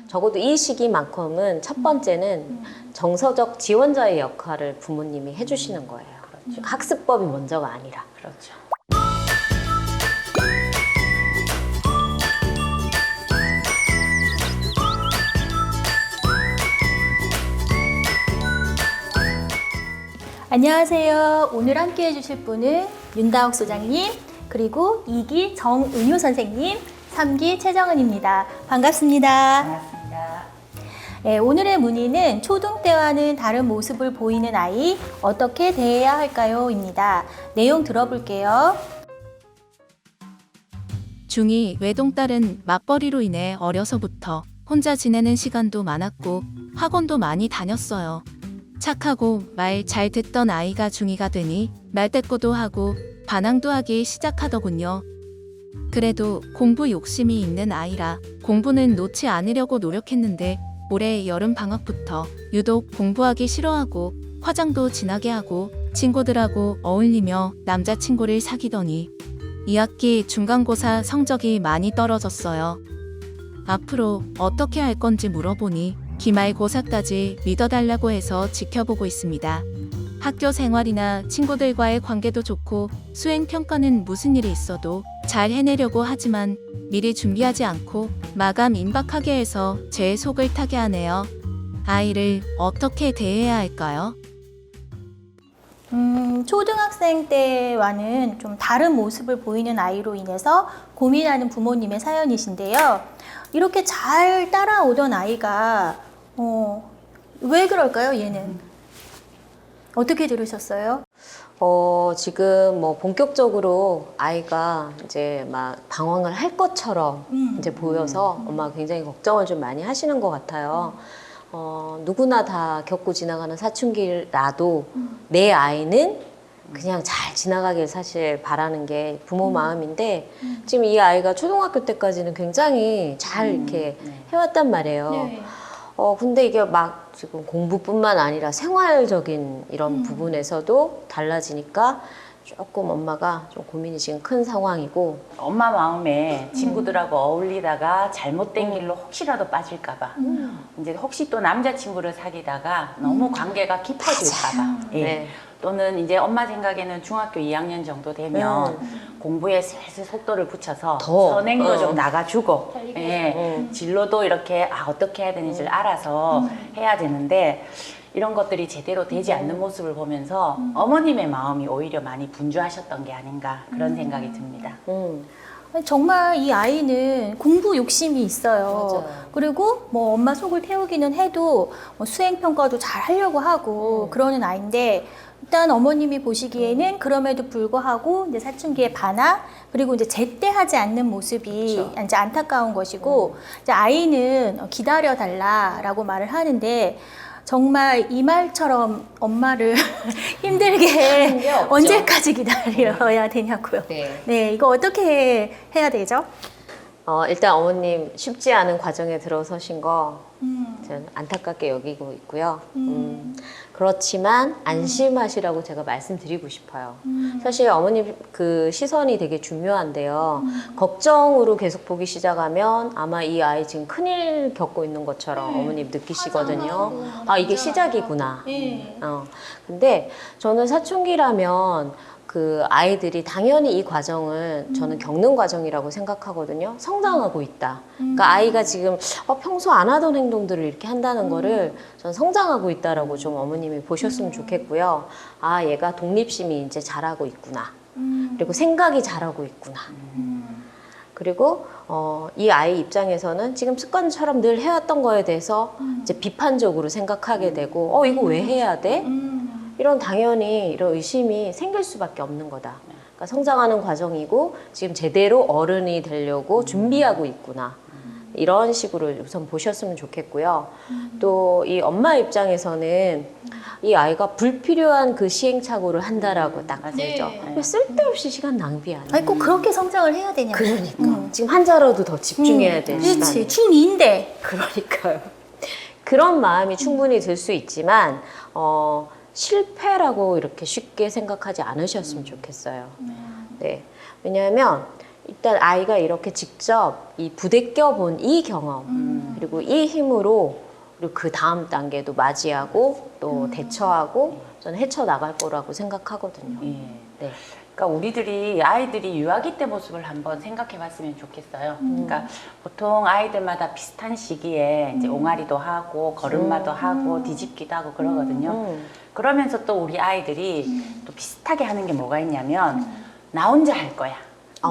적어도 이 시기만큼은 첫 번째는 정서적 지원자의 역할을 부모님이 해주시는 거예요. 그렇죠. 학습법이 먼저가 아니라. 그렇죠. 안녕하세요. 오늘 함께 해주실 분은 윤다옥 소장님, 그리고 2기 정은효 선생님, 3기 최정은입니다. 반갑습니다. 반갑습니다. 네, 오늘의 문의는 초등 때와는 다른 모습을 보이는 아이, 어떻게 대해야 할까요? 입니다. 내용 들어볼게요. 중2 외동딸은 맞벌이로 인해 어려서부터 혼자 지내는 시간도 많았고 학원도 많이 다녔어요. 착하고 말 잘 듣던 아이가 중2가 되니 말대꾸도 하고 반항도 하기 시작하더군요. 그래도 공부 욕심이 있는 아이라 공부는 놓지 않으려고 노력했는데 올해 여름 방학부터 유독 공부하기 싫어하고 화장도 진하게 하고 친구들하고 어울리며 남자친구를 사귀더니 2학기 중간고사 성적이 많이 떨어졌어요. 앞으로 어떻게 할 건지 물어보니 기말고사까지 믿어달라고 해서 지켜보고 있습니다. 학교 생활이나 친구들과의 관계도 좋고 수행평가는 무슨 일이 있어도 잘 해내려고 하지만 미리 준비하지 않고 마감 임박하게 해서 제 속을 타게 하네요. 아이를 어떻게 대해야 할까요? 초등학생 때와는 좀 다른 모습을 보이는 아이로 인해서 고민하는 부모님의 사연이신데요. 이렇게 잘 따라오던 아이가 왜 그럴까요, 얘는? 어떻게 들으셨어요? 지금 뭐 본격적으로 아이가 이제 막 방황을 할 것처럼 이제 보여서 엄마가 굉장히 걱정을 좀 많이 하시는 것 같아요. 누구나 다 겪고 지나가는 사춘기라도 내 아이는 그냥 잘 지나가길 사실 바라는 게 부모 마음인데 지금 이 아이가 초등학교 때까지는 굉장히 잘 이렇게 해왔단 말이에요. 네. 근데 이게 막 지금 공부뿐만 아니라 생활적인 이런 부분에서도 달라지니까 조금 엄마가 좀 고민이 지금 큰 상황이고. 엄마 마음에 친구들하고 어울리다가 잘못된 길로 혹시라도 빠질까봐 이제 혹시 또 남자친구를 사귀다가 너무 관계가 깊어질까봐 네. 또는 이제 엄마 생각에는 중학교 2학년 정도 되면 공부에 슬슬 속도를 붙여서 더, 선행도 좀 나가주고 달리게. 진로도 이렇게 어떻게 해야 되는지를 알아서 해야 되는데 이런 것들이 제대로 되지 않는 모습을 보면서 어머님의 마음이 오히려 많이 분주하셨던 게 아닌가 그런 생각이 듭니다. 정말 이 아이는 공부 욕심이 있어요. 맞아요. 그리고 뭐 엄마 속을 태우기는 해도 뭐 수행평가도 잘 하려고 하고 그러는 아이인데 일단 어머님이 보시기에는 그럼에도 불구하고 이제 사춘기의 반항 그리고 이제 제때하지 않는 모습이 그렇죠. 이제 안타까운 것이고 이제 아이는 기다려 달라라고 말을 하는데 정말 이 말처럼 엄마를 힘들게 게 없죠. 언제까지 기다려야 되냐고요. 네. 네, 이거 어떻게 해야 되죠? 일단 어머님 쉽지 않은 과정에 들어서신 거 저는 안타깝게 여기고 있고요. 그렇지만 안심하시라고 제가 말씀드리고 싶어요. 사실 어머님 그 시선이 되게 중요한데요. 걱정으로 계속 보기 시작하면 아마 이 아이 지금 큰일 겪고 있는 것처럼 어머님 느끼시거든요. 아, 이게 시작이구나. 근데 저는 사춘기라면 그 아이들이 당연히 이 과정은 저는 겪는 과정이라고 생각하거든요. 성장하고 있다. 그러니까 아이가 지금 평소 안 하던 행동들을 이렇게 한다는 거를 저는 성장하고 있다라고 좀 어머님이 보셨으면 좋겠고요. 아, 얘가 독립심이 이제 자라고 있구나. 그리고 생각이 자라고 있구나. 그리고 이 아이 입장에서는 지금 습관처럼 늘 해왔던 거에 대해서 이제 비판적으로 생각하게 되고 이거 왜 해야 돼? 이런 당연히 이런 의심이 생길 수밖에 없는 거다. 그러니까 성장하는 과정이고 지금 제대로 어른이 되려고 준비하고 있구나. 이런 식으로 우선 보셨으면 좋겠고요. 또 이 엄마 입장에서는 이 아이가 불필요한 그 시행착오를 한다라고 딱 보죠. 네. 왜 쓸데없이 시간 낭비 안 해? 아니 꼭 그렇게 성장을 해야 되냐? 그러니까 지금 한자라도 더 집중해야 될 시간. 그렇지. 중2인데. 그러니까요. 그런 마음이 충분히 들 수 있지만 실패라고 이렇게 쉽게 생각하지 않으셨으면 좋겠어요. 네. 왜냐하면 일단 아이가 이렇게 직접 이 부대껴 본 이 경험 그리고 이 힘으로 그리고 그 다음 단계도 맞이하고 또 대처하고 저는 헤쳐나갈 거라고 생각하거든요. 예. 네. 그러니까 우리들이 아이들이 유아기 때 모습을 한번 생각해 봤으면 좋겠어요. 그러니까 보통 아이들마다 비슷한 시기에 이제 옹알이도 하고 걸음마도 하고 뒤집기도 하고 그러거든요. 그러면서 또 우리 아이들이 또 비슷하게 하는 게 뭐가 있냐면 나 혼자 할 거야.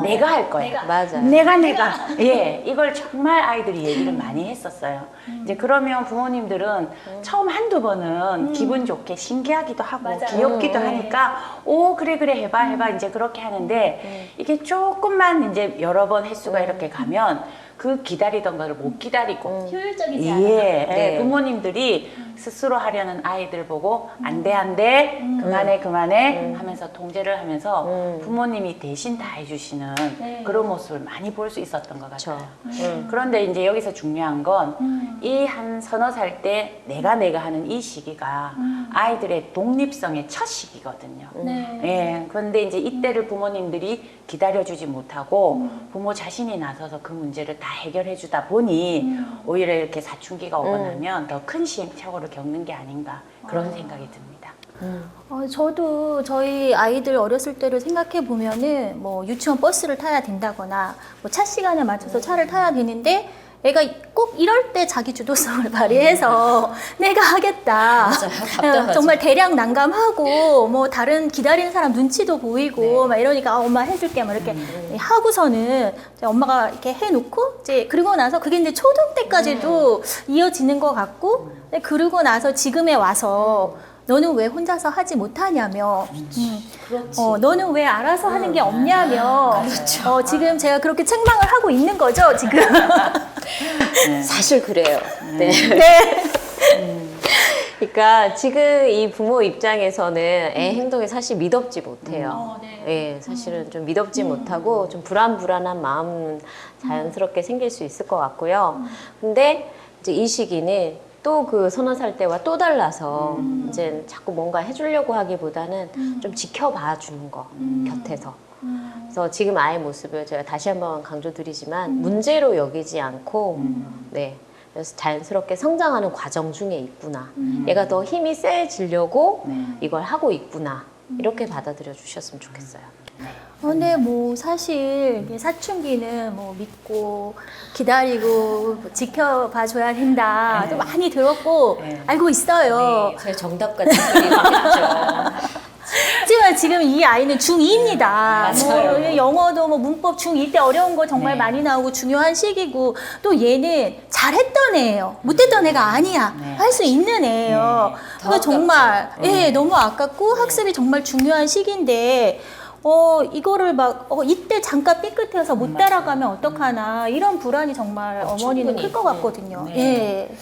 내가 할 거야. 맞아요. 내가. 예, 이걸 정말 아이들이 얘기를 많이 했었어요. 이제 그러면 부모님들은 처음 한두 번은 기분 좋게 신기하기도 하고 맞아요. 귀엽기도 하니까 오, 그래, 해봐. 이제 그렇게 하는데 이게 조금만 이제 여러 번 횟수가 이렇게 가면 그 기다리던 거를 못 기다리고 효율적이지 예, 않아. 네. 부모님들이 스스로 하려는 아이들 보고 안 돼, 그만해 하면서 통제를 하면서 부모님이 대신 다 해주시는 네. 그런 모습을 많이 볼 수 있었던 것 그쵸. 같아요. 그런데 이제 여기서 중요한 건 이 한 서너 살 때 내가 하는 이 시기가 아이들의 독립성의 첫 시기거든요. 네. 예, 그런데 이제 이때를 부모님들이 기다려주지 못하고 부모 자신이 나서서 그 문제를 다 해결해 주다 보니 오히려 이렇게 사춘기가 오고 나면 더 큰 시행착오를 겪는 게 아닌가 그런 생각이 듭니다. 저도 저희 아이들 어렸을 때를 생각해 보면은 뭐 유치원 버스를 타야 된다거나 뭐 차 시간에 맞춰서 차를 타야 되는데 애가 꼭 이럴 때 자기 주도성을 발휘해서 내가 하겠다. 답답하죠. 정말 대량 난감하고 뭐 다른 기다리는 사람 눈치도 보이고 막 이러니까 엄마 해줄게 막 이렇게 하고서는 이제 엄마가 이렇게 해놓고 이제 그러고 나서 그게 이제 초등 때까지도 이어지는 것 같고 그러고 나서 지금에 와서 너는 왜 혼자서 하지 못하냐며 너는 왜 알아서 하는 게 없냐며 지금 제가 그렇게 책망을 하고 있는 거죠 지금. 사실 그래요. 네. 네. 그러니까 지금 이 부모 입장에서는 애 행동이 사실 미덥지 못해요. 네. 예, 사실은 좀 미덥지 못하고 좀 불안한 마음은 자연스럽게 생길 수 있을 것 같고요. 근데 이제 이 시기는 또 그 서너 살 때와 또 달라서 이제 자꾸 뭔가 해주려고 하기보다는 좀 지켜봐 주는 거 곁에서. 그래서 지금 아이의 모습을 제가 다시 한번 강조드리지만 문제로 여기지 않고 네. 그래서 자연스럽게 성장하는 과정 중에 있구나. 얘가 더 힘이 세지려고 이걸 하고 있구나. 이렇게 받아들여 주셨으면 좋겠어요. 근데 뭐 사실 이게 사춘기는 뭐 믿고 기다리고 뭐 지켜봐 줘야 된다. 또 많이 들었고 알고 있어요. 제 정답 같은 소리를 했죠. 하지만 지금 이 아이는 중2입니다. 맞아요. 뭐 영어도 뭐 문법 중2 때 어려운 거 정말 많이 나오고 중요한 시기고 또 얘는 잘했던 애예요. 못했던 애가 아니야. 할 수 있는 애예요. 그러니까 정말 너무 아깝고 학습이 정말 중요한 시기인데 이거를 막 이때 잠깐 삐끗해서 못 따라가면 어떡하나 이런 불안이 정말 어머니는 클 것 같거든요. 예.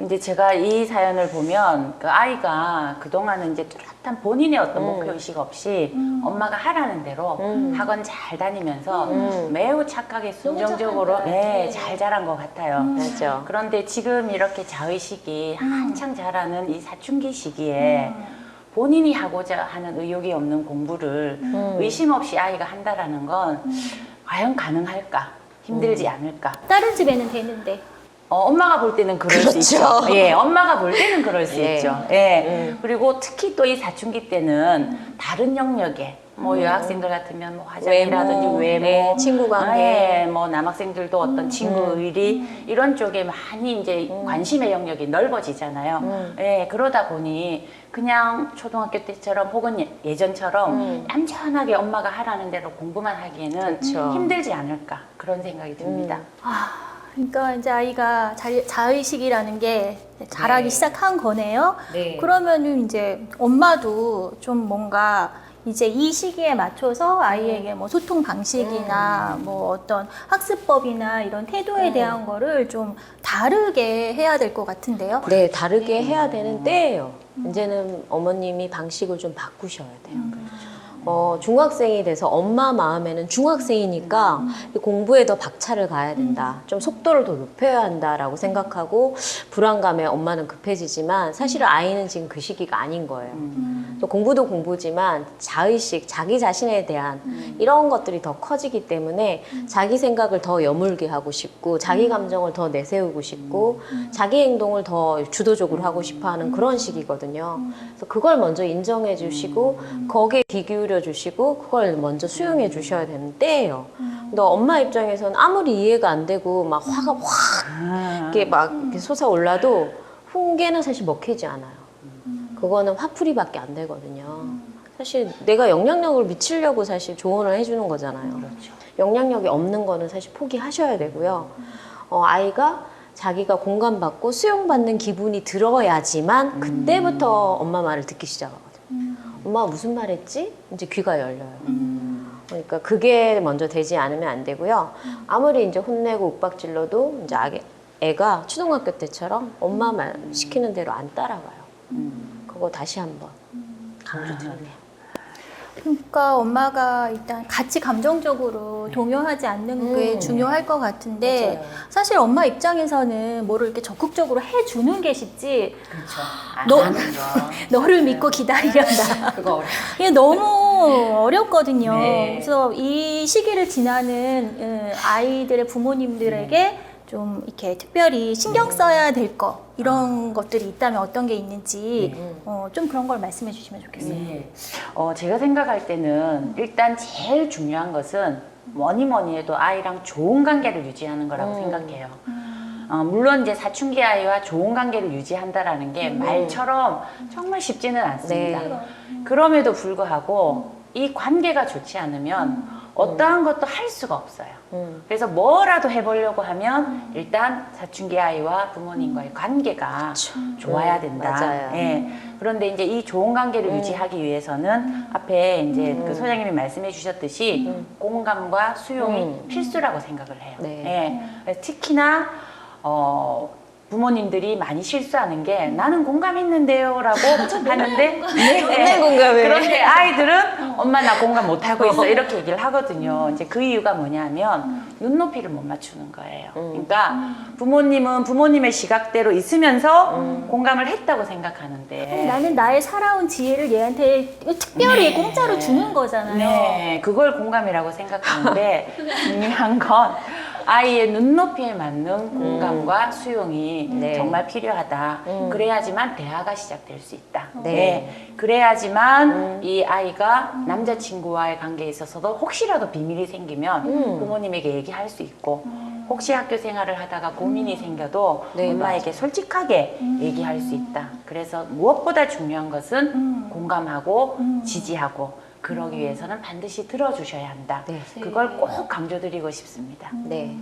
이제 제가 이 사연을 보면 그 아이가 그동안은 이제 뚜렷한 본인의 어떤 목표의식 없이 엄마가 하라는 대로 학원 잘 다니면서 매우 착하게 순정적으로 잘 자란 것 같아요. 맞죠. 그런데 지금 이렇게 자의식이 한창 자라는 이 사춘기 시기에 본인이 하고자 하는 의욕이 없는 공부를 의심 없이 아이가 한다라는 건 과연 가능할까? 힘들지 않을까? 다른 집에는 되는데. 엄마가 볼 때는 그럴 수 있죠. 예, 엄마가 볼 때는 그럴 수 있죠. 예. 그리고 특히 또 이 사춘기 때는 다른 영역에 뭐 여학생들 같으면 뭐 화장이라든지 외모, 친구 관계, 뭐 남학생들도 어떤 친구 의리 이런 쪽에 많이 이제 관심의 영역이 넓어지잖아요. 예, 그러다 보니 그냥 초등학교 때처럼 혹은 예전처럼 얌전하게 엄마가 하라는 대로 공부만 하기에는 그렇죠. 힘들지 않을까 그런 생각이 듭니다. 그러니까 이제 아이가 자의식이라는 게 자라기 시작한 거네요. 네. 그러면은 이제 엄마도 좀 뭔가 이제 이 시기에 맞춰서 아이에게 뭐 소통 방식이나 뭐 어떤 학습법이나 이런 태도에 대한 거를 좀 다르게 해야 될 것 같은데요. 네, 다르게 해야 되는 때예요. 이제는 어머님이 방식을 좀 바꾸셔야 돼요. 중학생이 돼서 엄마 마음에는 중학생이니까 공부에 더 박차를 가야 된다. 좀 속도를 더 높여야 한다라고 생각하고 불안감에 엄마는 급해지지만 사실은 아이는 지금 그 시기가 아닌 거예요. 또 공부도 공부지만 자의식, 자기 자신에 대한 이런 것들이 더 커지기 때문에 자기 생각을 더 여물게 하고 싶고 자기 감정을 더 내세우고 싶고 자기 행동을 더 주도적으로 하고 싶어하는 그런 시기거든요. 그래서 그걸 먼저 인정해 주시고 거기에 귀 기울여 주시고 그걸 먼저 수용해 주셔야 되는 때예요. 근데 엄마 입장에서는 아무리 이해가 안 되고 막 화가 확 이렇게 막 이렇게 솟아올라도 훈계는 사실 먹히지 않아요. 그거는 화풀이밖에 안 되거든요. 사실 내가 영향력을 미치려고 사실 조언을 해주는 거잖아요. 그렇죠. 영향력이 없는 거는 사실 포기하셔야 되고요. 아이가 자기가 공감받고 수용받는 기분이 들어야지만 그때부터 엄마 말을 듣기 시작하거든요. 엄마가 무슨 말 했지? 이제 귀가 열려요. 그러니까 그게 먼저 되지 않으면 안 되고요. 아무리 이제 혼내고 윽박질러도 이제 애가 초등학교 때처럼 엄마 말 시키는 대로 안 따라가요. 그거 다시 한번 강조드리네요. 그러니까 엄마가 일단 같이 감정적으로 동요하지 않는 게 중요할 것 같은데 맞아요. 사실 엄마 입장에서는 뭐를 이렇게 적극적으로 해주는 게 쉽지 그렇죠. 너- 안 하는 거. 너를 믿고 기다리란다. 그거 어려워. 이게 너무 어렵거든요. 네. 그래서 이 시기를 지나는 아이들의 부모님들에게 좀 이렇게 특별히 신경 써야 될 거 이런 것들이 있다면 어떤 게 있는지 좀 그런 걸 말씀해 주시면 좋겠어요. 네. 제가 생각할 때는 일단 제일 중요한 것은 뭐니 뭐니 해도 아이랑 좋은 관계를 유지하는 거라고 생각해요. 물론 이제 사춘기 아이와 좋은 관계를 유지한다라는 게 말처럼 정말 쉽지는 않습니다. 네. 그럼에도 불구하고 이 관계가 좋지 않으면 어떠한 것도 할 수가 없어요. 그래서 뭐라도 해보려고 하면 일단 사춘기 아이와 부모님과의 관계가 좋아야 된다. 맞아요. 예. 그런데 이제 이 좋은 관계를 유지하기 위해서는 앞에 이제 그 소장님이 말씀해 주셨듯이 공감과 수용이 필수라고 생각을 해요. 네. 예. 그래서 특히나 부모님들이 많이 실수하는 게 나는 공감했는데요라고 하는데 맨날 공감해. 그런데 아이들은 엄마 나 공감 못하고 있어 이렇게 얘기를 하거든요. 이제 그 이유가 뭐냐면 눈높이를 못 맞추는 거예요. 그러니까 부모님은 부모님의 시각대로 있으면서 공감을 했다고 생각하는데 나는 나의 살아온 지혜를 얘한테 특별히 공짜로 주는 거잖아요. 네, 그걸 공감이라고 생각하는데 중요한 건 아이의 눈높이에 맞는 공감과 수용이 네. 정말 필요하다. 그래야지만 대화가 시작될 수 있다. 네. 그래야지만 이 아이가 남자친구와의 관계에 있어서도 혹시라도 비밀이 생기면 부모님에게 얘기할 수 있고 혹시 학교 생활을 하다가 고민이 생겨도 네, 엄마에게 솔직하게 얘기할 수 있다. 그래서 무엇보다 중요한 것은 공감하고 지지하고 그러기 위해서는 반드시 들어주셔야 한다. 네. 그걸 꼭 강조드리고 싶습니다. 네.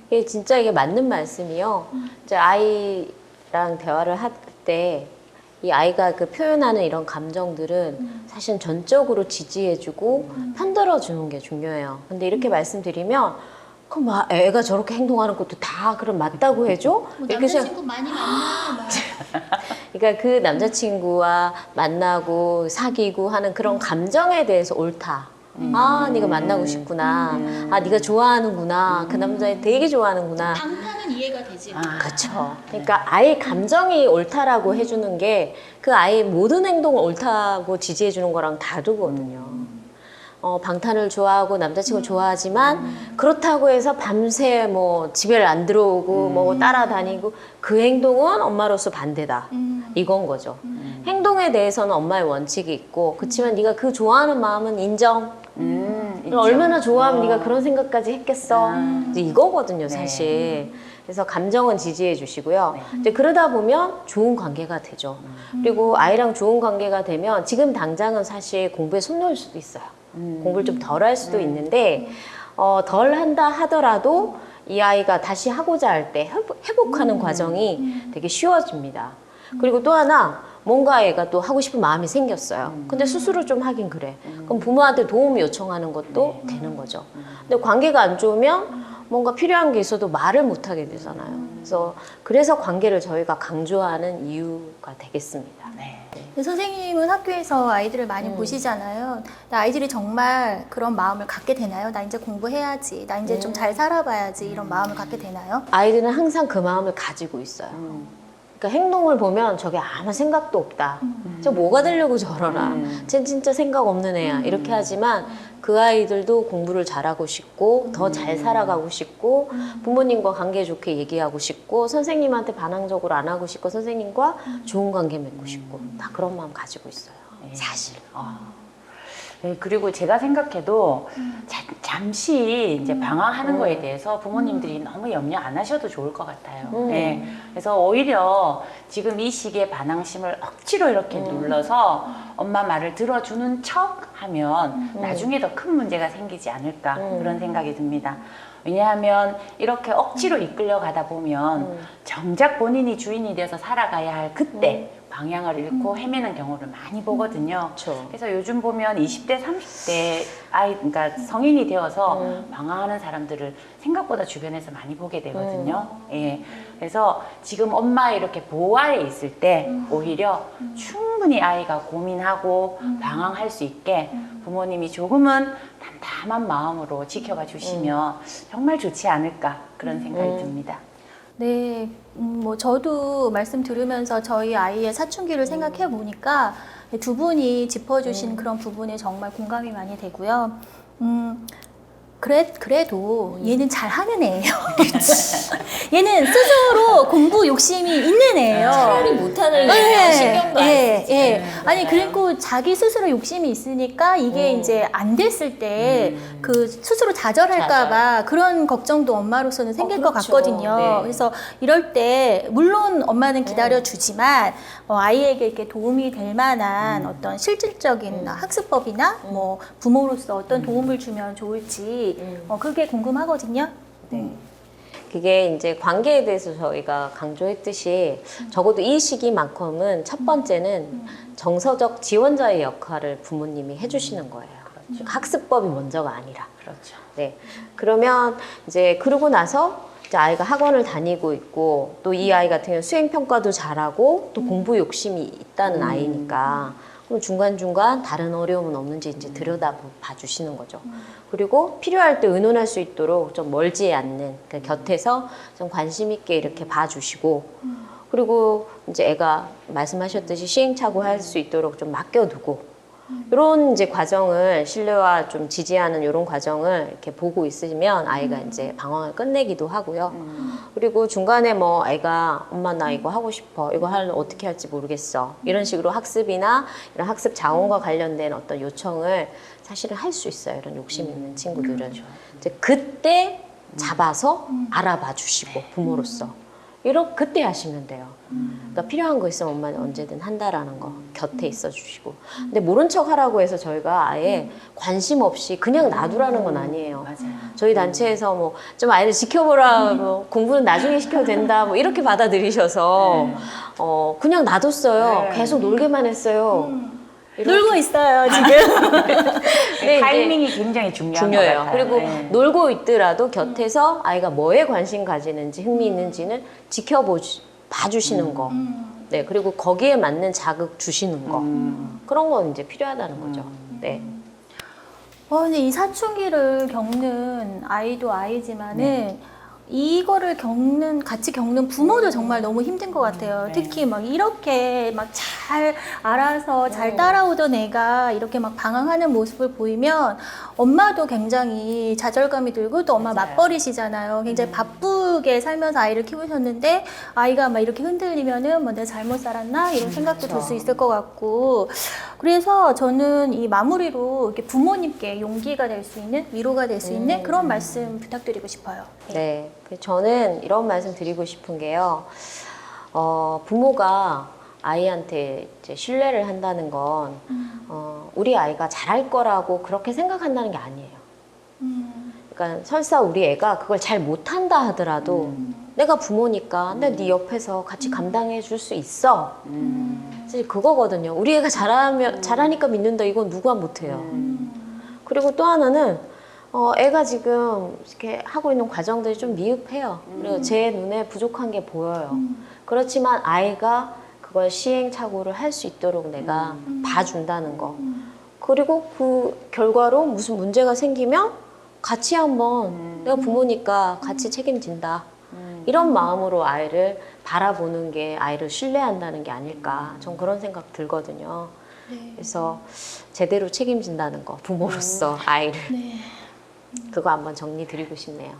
이게 진짜 이게 맞는 말씀이요. 이제 아이랑 대화를 할 때 이 아이가 그 표현하는 이런 감정들은 사실 전적으로 지지해주고 편들어주는 게 중요해요. 근데 이렇게 말씀드리면 그럼 막 애가 저렇게 행동하는 것도 다 그럼 맞다고 해줘? 이렇게 생각. 많이 만나. 그러니까 그 남자친구와 만나고 사귀고 하는 그런 감정에 대해서 옳다. 아, 네가 만나고 싶구나. 아, 네가 좋아하는구나. 그 남자 되게 좋아하는구나. 당사는 이해가 되지. 그렇죠. 그러니까 아이 감정이 옳다라고 해주는 게 그 아이의 모든 행동을 옳다고 지지해주는 거랑 다르거든요. 방탄을 좋아하고 남자친구 좋아하지만 그렇다고 해서 밤새 뭐 집에 안 들어오고 뭐 따라다니고 그 행동은 엄마로서 반대다. 이건 거죠. 행동에 대해서는 엄마의 원칙이 있고 그렇지만 네가 그 좋아하는 마음은 인정. 그럼 얼마나 좋아하면 네가 그런 생각까지 했겠어. 이제 이거거든요, 사실. 그래서 감정은 지지해 주시고요. 이제 그러다 보면 좋은 관계가 되죠. 그리고 아이랑 좋은 관계가 되면 지금 당장은 사실 공부에 손 놓을 수도 있어요. 공부를 좀 덜 할 수도 있는데 덜 한다 하더라도 이 아이가 다시 하고자 할 때 회복하는 과정이 되게 쉬워집니다. 그리고 또 하나 뭔가 애가 또 하고 싶은 마음이 생겼어요. 근데 스스로 좀 하긴 그래. 그럼 부모한테 도움을 요청하는 것도 되는 거죠. 근데 관계가 안 좋으면 뭔가 필요한 게 있어도 말을 못 하게 되잖아요. 그래서 관계를 저희가 강조하는 이유가 되겠습니다. 네. 선생님은 학교에서 아이들을 많이 보시잖아요. 근데 아이들이 정말 그런 마음을 갖게 되나요? 나 이제 공부해야지. 나 이제 좀 잘 살아봐야지. 이런 마음을 갖게 되나요? 아이들은 항상 그 마음을 가지고 있어요. 그러니까 행동을 보면 저게 아무 생각도 없다. 저 뭐가 되려고 저러나. 쟤 진짜 생각 없는 애야. 이렇게 하지만 그 아이들도 공부를 잘하고 싶고 더 잘 살아가고 싶고 부모님과 관계 좋게 얘기하고 싶고 선생님한테 반항적으로 안 하고 싶고 선생님과 좋은 관계 맺고 싶고 다 그런 마음 가지고 있어요. 사실. 네, 그리고 제가 생각해도 잠시 이제 방황하는 거에 대해서 부모님들이 너무 염려 안 하셔도 좋을 것 같아요. 네, 그래서 오히려 지금 이 시기에 반항심을 억지로 이렇게 눌러서 엄마 말을 들어주는 척 하면 나중에 더 큰 문제가 생기지 않을까 그런 생각이 듭니다. 왜냐하면 이렇게 억지로 이끌려 가다 보면 정작 본인이 주인이 되어서 살아가야 할 그때 방향을 잃고 헤매는 경우를 많이 보거든요. 그렇죠. 그래서 요즘 보면 20대, 30대 그러니까 성인이 되어서 방황하는 사람들을 생각보다 주변에서 많이 보게 되거든요. 예. 그래서 지금 엄마 이렇게 보호 아래 있을 때 오히려 충분히 아이가 고민하고 방황할 수 있게 부모님이 조금은 담담한 마음으로 지켜봐 주시면 정말 좋지 않을까 그런 생각이 듭니다. 네, 뭐 저도 말씀 들으면서 저희 아이의 사춘기를 생각해 보니까 두 분이 짚어주신 그런 부분에 정말 공감이 많이 되고요. 그래도 얘는 잘하는 애예요. 얘는 스스로 공부 욕심이 있는 애예요. 차라리 못하는 애면 신경도 안 쓰지. 아니 그리고 자기 스스로 욕심이 있으니까 이게 이제 안 됐을 때 그 스스로 좌절할까봐 그런 걱정도 엄마로서는 생길 것 그렇죠. 같거든요. 네. 그래서 이럴 때 물론 엄마는 기다려주지만 아이에게 이렇게 도움이 될 만한 어떤 실질적인 학습법이나 뭐 부모로서 어떤 도움을 주면 좋을지 그게 궁금하거든요. 네. 그게 이제 관계에 대해서 저희가 강조했듯이 적어도 이 시기만큼은 첫 번째는 정서적 지원자의 역할을 부모님이 해주시는 거예요. 학습법이 먼저가 아니라. 그렇죠. 네. 그러면 이제 그러고 나서 이제 아이가 학원을 다니고 있고 또 이 아이 같은 경우는 수행 평가도 잘하고 또 공부 욕심이 있다는 아이니까 그럼 중간중간 다른 어려움은 없는지 이제 들여다봐 주시는 거죠. 그리고 필요할 때 의논할 수 있도록 좀 멀지 않는 그러니까 곁에서 좀 관심 있게 이렇게 봐주시고 그리고 이제 애가 말씀하셨듯이 시행착오 할 수 있도록 좀 맡겨두고 이런 이제 과정을 신뢰와 좀 지지하는 이런 과정을 이렇게 보고 있으면 아이가 이제 방황을 끝내기도 하고요. 그리고 중간에 뭐 아이가 엄마 나 이거 하고 싶어 이거 어떻게 할지 모르겠어 이런 식으로 학습이나 이런 학습 자원과 관련된 어떤 요청을 사실은 할 수 있어요. 이런 욕심 있는 친구들은 이제 그때 잡아서 알아봐 주시고 부모로서 그때 하시면 돼요. 그러니까 필요한 거 있으면 엄마는 언제든 한다라는 거 곁에 있어 주시고 근데 모른 척 하라고 해서 저희가 아예 관심 없이 그냥 놔두라는 건 아니에요. 맞아요. 저희 단체에서 뭐 좀 아이를 지켜보라 뭐 공부는 나중에 시켜도 된다 뭐 이렇게 받아들이셔서 그냥 놔뒀어요. 계속 놀게만 했어요. 놀고 있어요 지금. 네, 타이밍이 굉장히 중요한 것 중요해요. 같아요. 그리고 네. 놀고 있더라도 곁에서 아이가 뭐에 관심 가지는지 흥미 있는지는 봐주시는 거. 네, 그리고 거기에 맞는 자극 주시는 거. 그런 건 이제 필요하다는 거죠. 네. 근데 이 사춘기를 겪는 아이도 아이지만은 이거를 같이 겪는 부모도 정말 너무 힘든 것 같아요. 특히 막 이렇게 막 잘 알아서 잘 따라오던 애가 이렇게 막 방황하는 모습을 보이면 엄마도 굉장히 좌절감이 들고 또 엄마 맞아요. 맞벌이시잖아요. 굉장히 바쁘게 살면서 아이를 키우셨는데 아이가 막 이렇게 흔들리면은 뭐 내가 잘못 살았나 이런 생각도 들 수 있을 것 같고 그래서 저는 이 마무리로 이렇게 부모님께 용기가 될 수 있는 위로가 될 수 있는 그런 말씀 부탁드리고 싶어요. 네. 저는 이런 말씀 드리고 싶은 게요. 부모가 아이한테 이제 신뢰를 한다는 건, 우리 아이가 잘할 거라고 그렇게 생각한다는 게 아니에요. 그러니까 설사 우리 애가 그걸 잘 못한다 하더라도 내가 부모니까 네 옆에서 같이 감당해 줄 수 있어. 사실 그거거든요. 우리 애가 잘하니까 믿는다. 이건 누가 못해요. 그리고 또 하나는 애가 지금 이렇게 하고 있는 과정들이 좀 미흡해요. 그리고 제 눈에 부족한 게 보여요. 그렇지만 아이가 그걸 시행착오를 할 수 있도록 내가 봐준다는 거. 그리고 그 결과로 무슨 문제가 생기면 같이 한번 내가 부모니까 같이 책임진다. 이런 마음으로 아이를 바라보는 게 아이를 신뢰한다는 게 아닐까. 전 그런 생각 들거든요. 그래서 제대로 책임진다는 거, 부모로서 아이를. 그거 한번 정리 드리고 싶네요.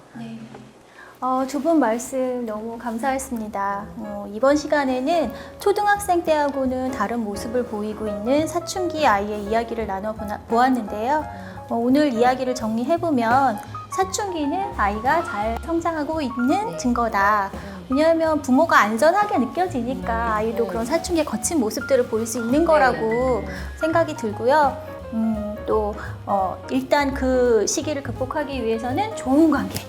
두 분 말씀 너무 감사했습니다. 이번 시간에는 초등학생 때하고는 다른 모습을 보이고 있는 사춘기 아이의 이야기를 나눠보았는데요. 오늘 이야기를 정리해보면 사춘기는 아이가 잘 성장하고 있는 증거다. 왜냐하면 부모가 안전하게 느껴지니까 아이도 그런 사춘기의 거친 모습들을 보일 수 있는 거라고 생각이 들고요. 일단 그 시기를 극복하기 위해서는 좋은 관계,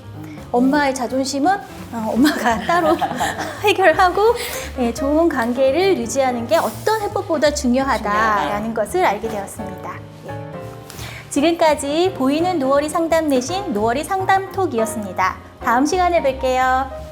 엄마의 자존심은 엄마가 따로 해결하고 좋은 관계를 유지하는 게 어떤 해법보다 중요하다라는 것을 알게 되었습니다. 지금까지 보이는 노어리 상담 내신 노어리 상담톡이었습니다. 다음 시간에 뵐게요.